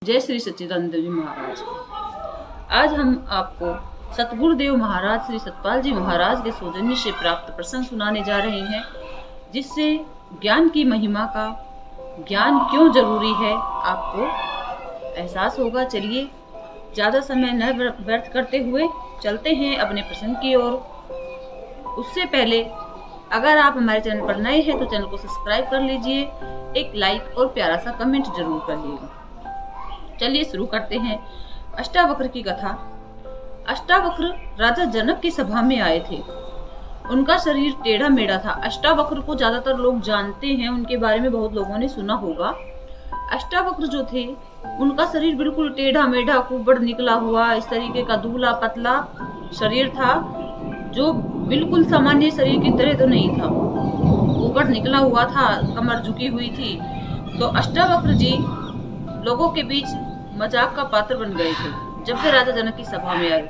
जय श्री सच्चिदानंद जी महाराज। आज हम आपको सतगुरुदेव महाराज श्री सतपाल जी महाराज के सौजन्य से प्राप्त प्रसंग सुनाने जा रहे हैं, जिससे ज्ञान की महिमा का, ज्ञान क्यों जरूरी है, आपको एहसास होगा। चलिए ज़्यादा समय न व्यर्थ करते हुए चलते हैं अपने प्रसंग की ओर। उससे पहले अगर आप हमारे चैनल पर नए हैं तो चैनल को सब्सक्राइब कर लीजिए, एक लाइक और प्यारा सा कमेंट जरूर करिएगा। चलिए शुरू करते हैं अष्टावक्र की कथा। अष्टावक्र राजा जनक की सभा में आए थे। उनका शरीर टेढ़ा मेढ़ा था। अष्टावक्र को ज्यादातर लोग जानते हैं, उनके बारे में बहुत लोगों ने सुना होगा। अष्टावक्र जो थे उनका शरीर बिल्कुल टेढ़ा मेढ़ा, कुबड़ निकला हुआ, इस तरीके का दूबला पतला शरीर था, जो बिल्कुल सामान्य शरीर की तरह तो नहीं था, ऊपर निकला हुआ था, कमर झुकी हुई थी। तो अष्टावक्र जी लोगों के बीच मजाक का पात्र बन गए थे जब से राजा जनक की सभा में आए।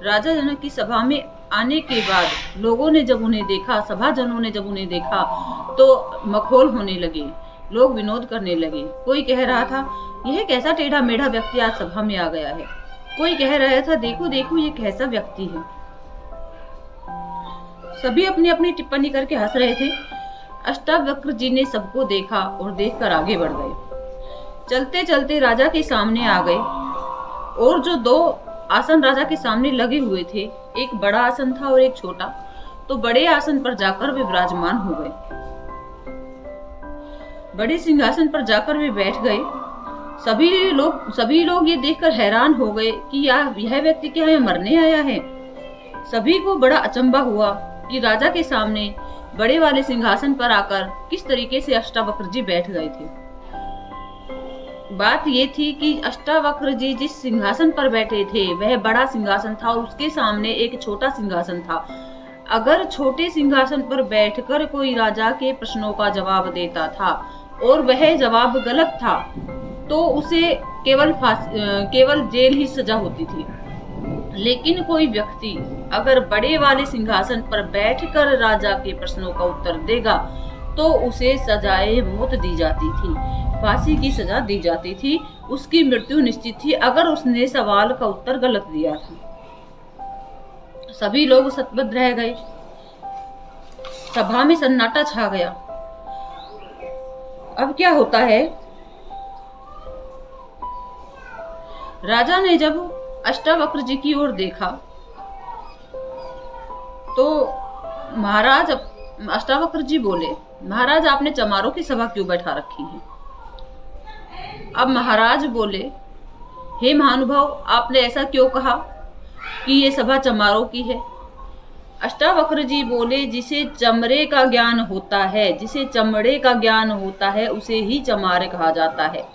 राजा जनक की सभा में आने के बाद लोगों ने जब उन्हें देखा, सभाजनों ने जब उन्हें देखा तो मखौल होने लगे, लोग विनोद करने लगे। कोई कह रहा था यह कैसा टेढ़ा मेढ़ा व्यक्ति आज सभा में आ गया है। कोई कह रहा था देखो देखो ये कैसा व्यक्ति है। सभी अपनी अपनी टिप्पणी करके हंस रहे थे। अष्टावक्र जी ने सबको देखा और देखकर आगे बढ़ गए। चलते चलते राजा के सामने आ गए और जो दो आसन राजा के सामने लगे हुए थे, एक बड़ा आसन था और एक छोटा, तो बड़े आसन पर जाकर वे विराजमान हो गए। बड़े सिंहासन पर जाकर वे बैठ गए। सभी लोग ये देखकर हैरान हो गए कि यह व्यक्ति क्या है, मरने आया है। सभी को बड़ा अचंभा हुआ कि राजा के सामने बड़े वाले सिंहासन पर आकर किस तरीके से अष्टावक्र जी बैठ गए थे। बात ये थी कि अष्टावक्र जी जिस सिंहासन पर बैठे थे वह बड़ा सिंहासन था और उसके सामने एक छोटा सिंहासन था। अगर छोटे सिंहासन पर बैठकर कोई राजा के प्रश्नों का जवाब देता था और वह जवाब गलत था तो उसे केवल जेल ही सजा होती थी। लेकिन कोई व्यक्ति अगर बड़े वाले सिंहासन पर बैठकर राजा के प्रश्नों का उत्तर देगा तो उसे सजाए मौत दी जाती थी, फांसी की सजा दी जाती थी, उसकी मृत्यु निश्चित थी अगर उसने सवाल का उत्तर गलत दिया था। सभी लोग शतबद्ध रह गए। सभा में सन्नाटा छा गया। अब क्या होता है, राजा ने जब अष्टावक्र जी की ओर देखा तो महाराज अष्टावक्र जी बोले, महाराज आपने चमारों की सभा क्यों बैठा रखी है। अब महाराज बोले, हे महानुभाव आपने ऐसा क्यों कहा कि ये सभा चमारों की है। अष्टावक्र जी बोले, जिसे चमड़े का ज्ञान होता है उसे ही चमार कहा जाता है।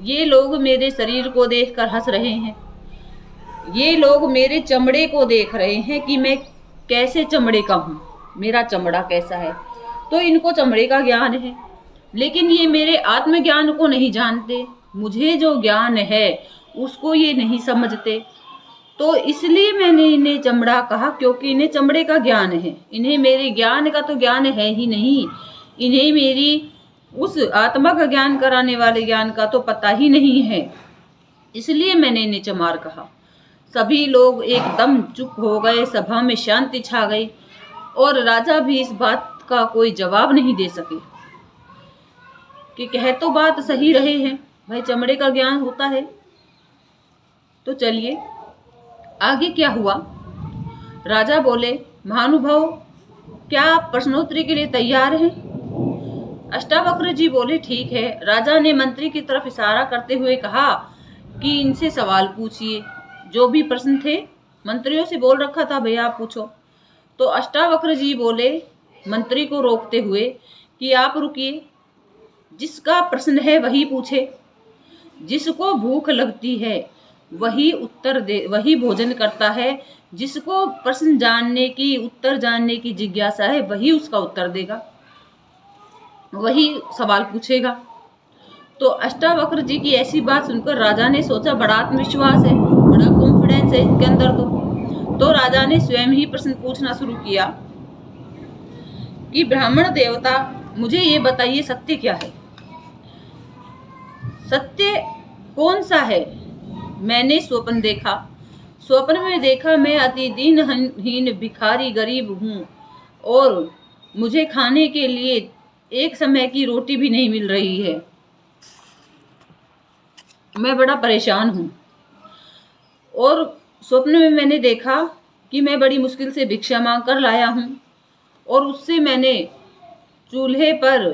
ये लोग मेरे शरीर को देखकर हंस रहे हैं, ये लोग मेरे चमड़े को देख रहे हैं कि मैं कैसे चमड़े का हूँ, मेरा चमड़ा कैसा है, तो इनको चमड़े का ज्ञान है। लेकिन ये मेरे आत्मज्ञान को नहीं जानते, मुझे जो ज्ञान है उसको ये नहीं समझते, तो इसलिए मैंने इन्हें चमड़ा कहा, क्योंकि इन्हें चमड़े का ज्ञान है। इन्हें मेरे ज्ञान का तो ज्ञान है ही नहीं, इन्हें मेरी उस आत्मा का ज्ञान कराने वाले ज्ञान का तो पता ही नहीं है, इसलिए मैंने इन्हें चमार कहा। सभी लोग एकदम चुप हो गए, सभा में शांति छा गई और राजा भी इस बात का कोई जवाब नहीं दे सके कि कह तो बात सही रहे हैं, भाई चमड़े का ज्ञान होता है। तो चलिए आगे क्या हुआ। राजा बोले, महानुभाव क्या आप प्रश्नोत्तरी के लिए तैयार हैं। अष्टावक्र जी बोले, ठीक है। राजा ने मंत्री की तरफ इशारा करते हुए कहा कि इनसे सवाल पूछिए, जो भी प्रश्न थे मंत्रियों से बोल रखा था, भैया आप पूछो। तो अष्टावक्र जी बोले मंत्री को रोकते हुए कि आप रुकिए, जिसका प्रश्न है वही पूछे, जिसको भूख लगती है वही उत्तर दे, वही भोजन करता है, जिसको प्रश्न जानने की, उत्तर जानने की जिज्ञासा है वही उसका उत्तर देगा, वही सवाल पूछेगा। तो अष्टावक्र जी की ऐसी बात सुनकर राजा ने सोचा बड़ा आत्मविश्वास है, बड़ा कॉन्फिडेंस है इनके अंदर। तो राजा ने स्वयं ही प्रश्न पूछना शुरू किया कि ब्राह्मण देवता मुझे ये बताइए सत्य क्या है। सत्य कौन सा है? मैंने स्वप्न देखा। स्वप्न में देखा मैं अति दीनहीन भिखारी गरीब हूँ और मुझे खाने के लिए एक समय की रोटी भी नहीं मिल रही है। मैं बड़ा परेशान हूँ। और स्वप्न में मैंने देखा कि मैं बड़ी मुश्किल से भिक्षा मांग कर लाया हूँ और उससे मैंने चूल्हे पर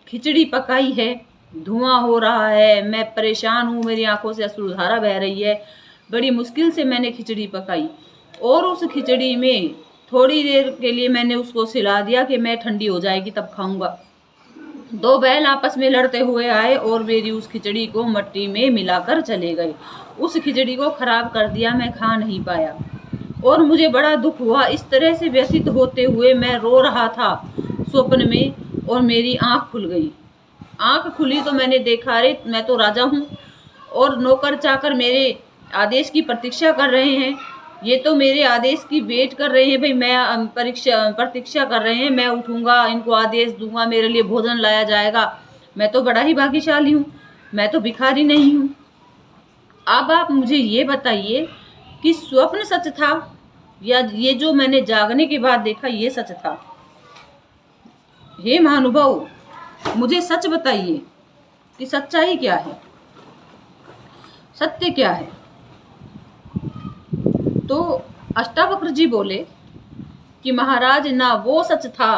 खिचड़ी पकाई है। धुआं हो रहा है, मैं परेशान हूँ, मेरी आंखों से अश्रुधारा बह रही है। बड़ी मुश्किल से मैंने खिचड़ी पकाई और उस खिचड़ी में थोड़ी देर के लिए मैंने उसको सिला दिया कि मैं ठंडी हो जाएगी तब खाऊंगा। दो बैल आपस में लड़ते हुए आए और मेरी उस खिचड़ी को मिट्टी में मिलाकर चले गए। उस खिचड़ी को खराब कर दिया, मैं खा नहीं पाया और मुझे बड़ा दुख हुआ। इस तरह से व्यथित होते हुए मैं रो रहा था स्वप्न में और मेरी आंख खुल गई। आंख खुली तो मैंने देखा, अरे मैं तो राजा हूँ और नौकर चाकर मेरे आदेश की प्रतीक्षा कर रहे हैं। ये तो मेरे आदेश की वेट कर रहे हैं भाई, मैं प्रतीक्षा कर रहे हैं, मैं उठूंगा, इनको आदेश दूंगा, मेरे लिए भोजन लाया जाएगा। मैं तो बड़ा ही भाग्यशाली हूँ, मैं तो भिखारी नहीं हूँ। अब आप मुझे ये बताइए कि स्वप्न सच था या ये जो मैंने जागने के बाद देखा ये सच था? हे महानुभाव, मुझे सच बताइए कि सच्चाई क्या है, सत्य क्या है? तो अष्टावक्र जी बोले कि महाराज, ना वो सच था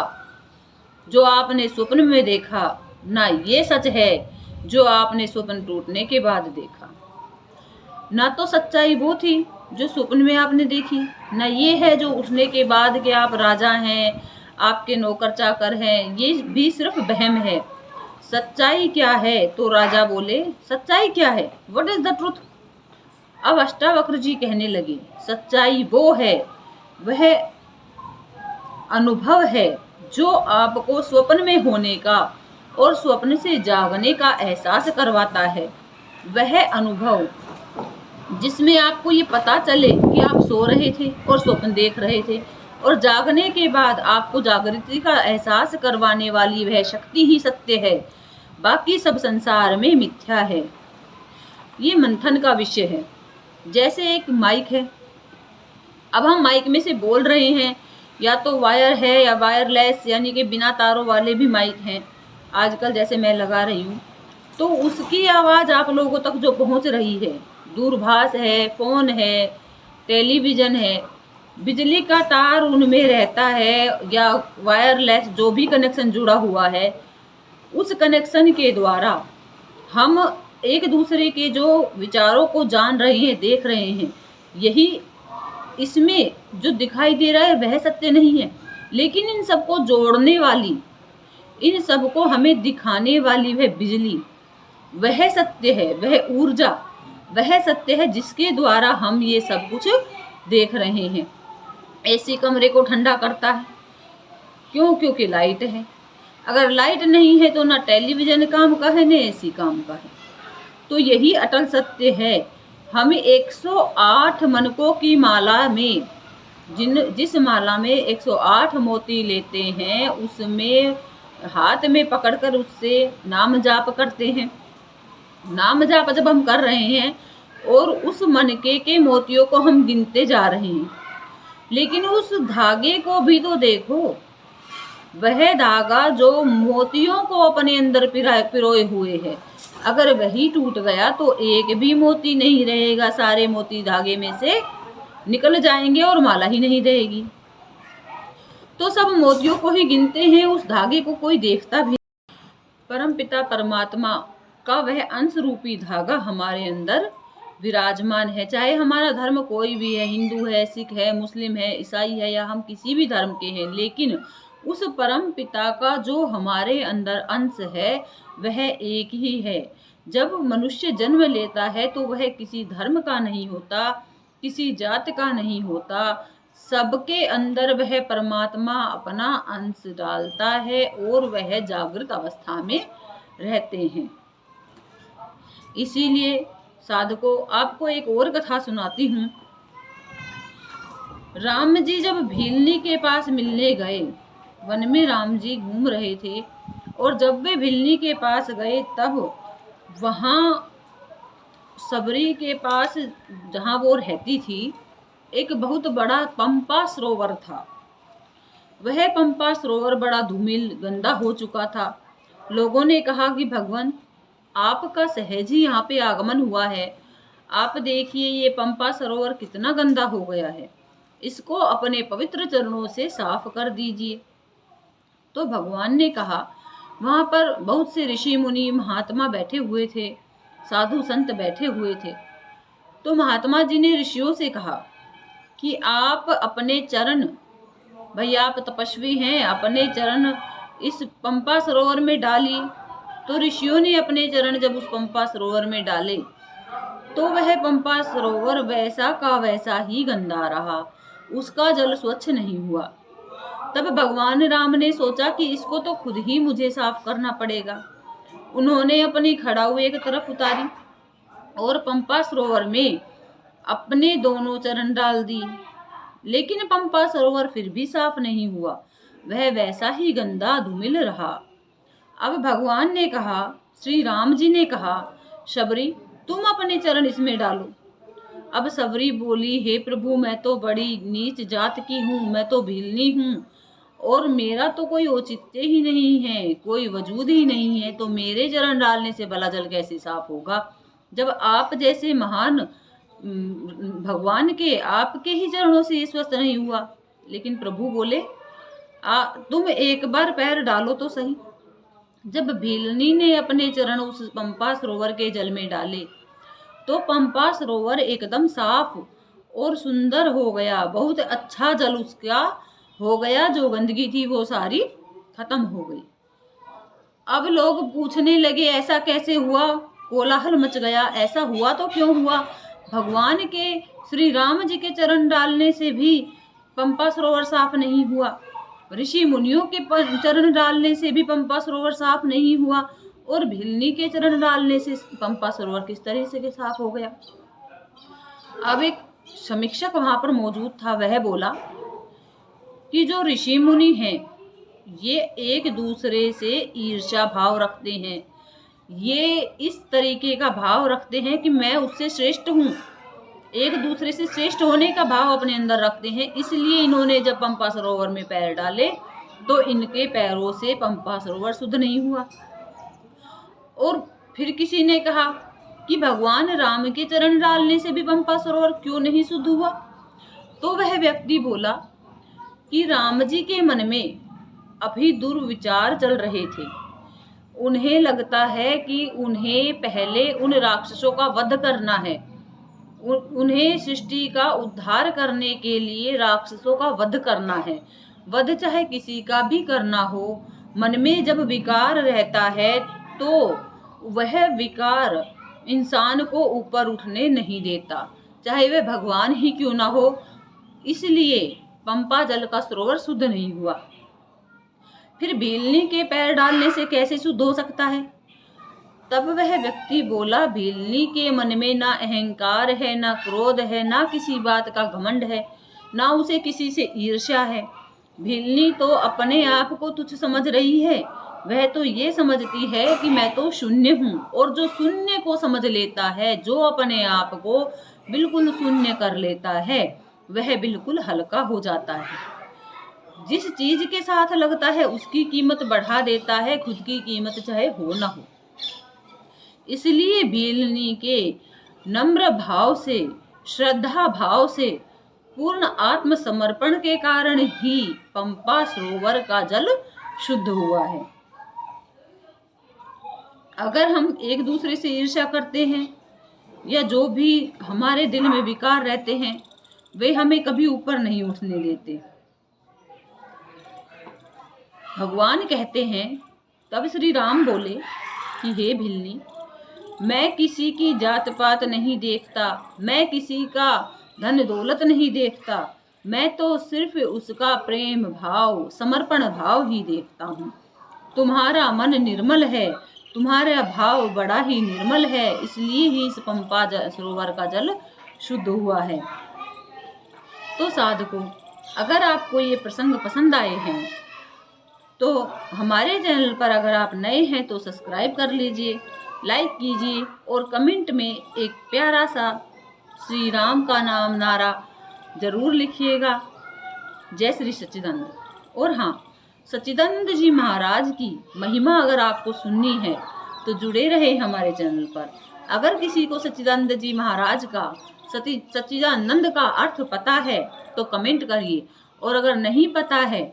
जो आपने स्वप्न में देखा, ना ये सच है जो आपने स्वप्न टूटने के बाद देखा। ना तो सच्चाई वो थी जो स्वप्न में आपने देखी, ना ये है जो उठने के बाद कि आप राजा हैं, आपके नौकर चाकर हैं, ये भी सिर्फ वहम है। सच्चाई क्या है? तो राजा बोले, सच्चाई क्या है? What is the truth? अब अष्टावक्र जी कहने लगे, सच्चाई वो है, वह अनुभव है जो आपको स्वप्न में होने का और स्वप्न से जागने का एहसास करवाता है। वह अनुभव जिसमें आपको ये पता चले कि आप सो रहे थे और स्वप्न देख रहे थे और जागने के बाद आपको जागृति का एहसास करवाने वाली वह शक्ति ही सत्य है, बाकी सब संसार में मिथ्या है। ये मंथन का विषय है। जैसे एक माइक है, अब हम माइक में से बोल रहे हैं, या तो वायर है या वायरलेस यानी कि बिना तारों वाले भी माइक हैं आजकल, जैसे मैं लगा रही हूँ, तो उसकी आवाज़ आप लोगों तक जो पहुँच रही है, दूरभाष है, फ़ोन है, टेलीविज़न है, बिजली का तार उनमें रहता है या वायरलेस जो भी कनेक्शन जुड़ा हुआ है, उस कनेक्शन के द्वारा हम एक दूसरे के जो विचारों को जान रहे हैं, देख रहे हैं। यही इसमें जो दिखाई दे रहा है वह सत्य नहीं है, लेकिन इन सबको जोड़ने वाली, इन सबको हमें दिखाने वाली वह बिजली, वह सत्य है, वह ऊर्जा, वह सत्य है जिसके द्वारा हम ये सब कुछ देख रहे हैं। एसी कमरे को ठंडा करता है, क्यों? क्योंकि लाइट है। अगर लाइट नहीं है तो ना टेलीविज़न काम का है, न एसी काम का है। तो यही अटल सत्य है। हम 108 मनकों की माला में जिस माला में 108 मोती लेते हैं, उसमें हाथ में पकड़कर उससे नाम जाप करते हैं। नाम जाप जब हम कर रहे हैं और उस मनके के मोतियों को हम गिनते जा रहे हैं, लेकिन उस धागे को भी तो देखो। वह धागा जो मोतियों को अपने अंदर पिरोए हुए है, अगर वही टूट गया तो एक भी मोती नहीं रहेगा, सारे मोती धागे में से निकल जाएंगे और माला ही नहीं रहेगी। तो सब मोतियों को ही गिनते हैं, उस धागे को कोई देखता भी। परमपिता परमात्मा का वह अंश रूपी धागा हमारे अंदर विराजमान है। चाहे हमारा धर्म कोई भी है, हिंदू है, सिख है, मुस्लिम है, ईसाई है, या हम किसी भी धर्म के हैं, लेकिन उस परम पिता का जो हमारे अंदर अंश है वह एक ही है। जब मनुष्य जन्म लेता है तो वह किसी धर्म का नहीं होता, किसी जात का नहीं होता, सबके अंदर वह परमात्मा अपना अंश डालता है और वह जागृत अवस्था में रहते हैं। इसीलिए साधकों, आपको एक और कथा सुनाती हूँ। राम जी जब भीलनी के पास मिलने गए, वन में राम जी घूम रहे थे, और जब वे भिलनी के पास गए तब वहाँ सबरी के पास जहाँ वो रहती थी, एक बहुत बड़ा पंपा सरोवर था। वह पंपा सरोवर बड़ा धूमिल गंदा हो चुका था। लोगों ने कहा कि भगवान, आपका सहज ही यहाँ पे आगमन हुआ है। आप देखिए ये पंपा सरोवर कितना गंदा हो गया है, इसको अपने पवित्र चरणों से साफ कर दीजिए। तो भगवान ने कहा, वहां पर बहुत से ऋषि मुनि महात्मा बैठे हुए थे, साधु संत बैठे हुए थे। तो महात्मा जी ने ऋषियों से कहा कि आप अपने चरण, भाई आप तपस्वी हैं, अपने चरण इस पंपा सरोवर में डालिए। तो ऋषियों ने अपने चरण जब उस पंपा सरोवर में डाले तो वह पंपा सरोवर वैसा का वैसा ही गंदा रहा, उसका जल स्वच्छ नहीं हुआ। तब भगवान राम ने सोचा कि इसको तो खुद ही मुझे साफ करना पड़ेगा। उन्होंने अपनी खड़ाऊ एक तरफ उतारी और पंपा सरोवर में अपने दोनों चरण डाल दिए, लेकिन पंपा सरोवर फिर भी साफ नहीं हुआ, वह वैसा ही गंदा धूमिल रहा। अब भगवान ने कहा, श्री राम जी ने कहा, शबरी तुम अपने चरण इसमें डालो। अब सबरी बोली, हे प्रभु, मैं तो बड़ी नीच जात की हूँ, मैं तो भीलनी हूँ और मेरा तो कोई औचित्य ही नहीं है, कोई वजूद ही नहीं है, तो मेरे चरण डालने से भला जल कैसे साफ होगा, जब आप जैसे महान भगवान के आपके ही चरणों से ये स्वस्थ नहीं हुआ। लेकिन प्रभु बोले, तुम एक बार पैर डालो तो सही। जब भीलनी ने अपने चरण उस पंपा सरोवर के जल में डाले तो पंपा सरोवर एकदम साफ और सुंदर हो गया, बहुत अच्छा जल उसका हो गया, जो गंदगी थी वो सारी खत्म हो गई। अब लोग पूछने लगे, ऐसा कैसे हुआ, कोलाहल मच गया, ऐसा हुआ तो क्यों हुआ, भगवान के श्री राम जी के चरण डालने से भी पंपा सरोवर साफ नहीं हुआ, ऋषि मुनियों के चरण डालने से भी पंपा सरोवर साफ नहीं हुआ, और भिलनी के चरण डालने से पंपा सरोवर किस तरह से साफ हो गया। अब एक समीक्षक वहां पर मौजूद था, वह बोला कि जो ऋषि मुनि हैं ये एक दूसरे से ईर्ष्या भाव रखते हैं, ये इस तरीके का भाव रखते हैं कि मैं उससे श्रेष्ठ हूँ, एक दूसरे से श्रेष्ठ होने का भाव अपने अंदर रखते हैं। इसलिए इन्होंने जब पंपा सरोवर में पैर डाले तो इनके पैरों से पंपा सरोवर शुद्ध नहीं हुआ। और फिर किसी ने कहा कि भगवान राम के चरण डालने से भी पंपा सरोवर क्यों नहीं शुद्ध हुआ। तो वह व्यक्ति बोला कि राम जी के मन में अभी दुर्विचार चल रहे थे, उन्हें लगता है कि उन्हें पहले उन राक्षसों का वध करना है, उन्हें सृष्टि का उद्धार करने के लिए राक्षसों का वध करना है। वध चाहे किसी का भी करना हो, मन में जब विकार रहता है तो वह विकार इंसान को ऊपर उठने नहीं देता, चाहे वह भगवान ही क्यों ना हो। इसलिए पंपा जल का सरोवर शुद्ध नहीं हुआ। फिर भीलनी के पैर डालने से कैसे शुद्ध हो सकता है। तब वह व्यक्ति बोला, भीलनी के मन में ना अहंकार है, ना क्रोध है, ना किसी बात का घमंड है, ना उसे किसी से ईर्ष्या है। भीलनी तो अपने आप को तुच्छ समझ रही है, वह तो ये समझती है कि मैं तो शून्य हूँ। और जो शून्य को समझ लेता है, जो अपने आप को बिल्कुल शून्य कर लेता है, वह बिल्कुल हल्का हो जाता है। जिस चीज के साथ लगता है उसकी कीमत बढ़ा देता है, खुद की कीमत चाहे हो ना हो। इसलिए भीलनी के नम्र भाव से, श्रद्धा भाव से, पूर्ण आत्मसमर्पण के कारण ही पंपा सरोवर का जल शुद्ध हुआ है। अगर हम एक दूसरे से ईर्ष्या करते हैं या जो भी हमारे दिल में विकार रहते हैं, वे हमें कभी ऊपर नहीं उठने देते। भगवान कहते हैं, तब श्री राम बोले कि हे भिलनी, मैं किसी की जात पात नहीं देखता, मैं किसी का धन दौलत नहीं देखता, मैं तो सिर्फ उसका प्रेम भाव, समर्पण भाव ही देखता हूँ। तुम्हारा मन निर्मल है, तुम्हारा भाव बड़ा ही निर्मल है, इसलिए ही इस पंपा सरोवर का जल शुद्ध हुआ है। तो साधकों, अगर आपको ये प्रसंग पसंद आए हैं तो हमारे चैनल पर अगर आप नए हैं तो सब्सक्राइब कर लीजिए, लाइक कीजिए और कमेंट में एक प्यारा सा श्री राम का नाम नारा जरूर लिखिएगा। जय श्री सच्चिदानंद। और हाँ, सच्चिदानंद जी महाराज की महिमा अगर आपको सुननी है तो जुड़े रहे हमारे चैनल पर। अगर किसी को सच्चिदानंद जी महाराज का सच्चिदानंद का अर्थ पता है तो कमेंट करिए, और अगर नहीं पता है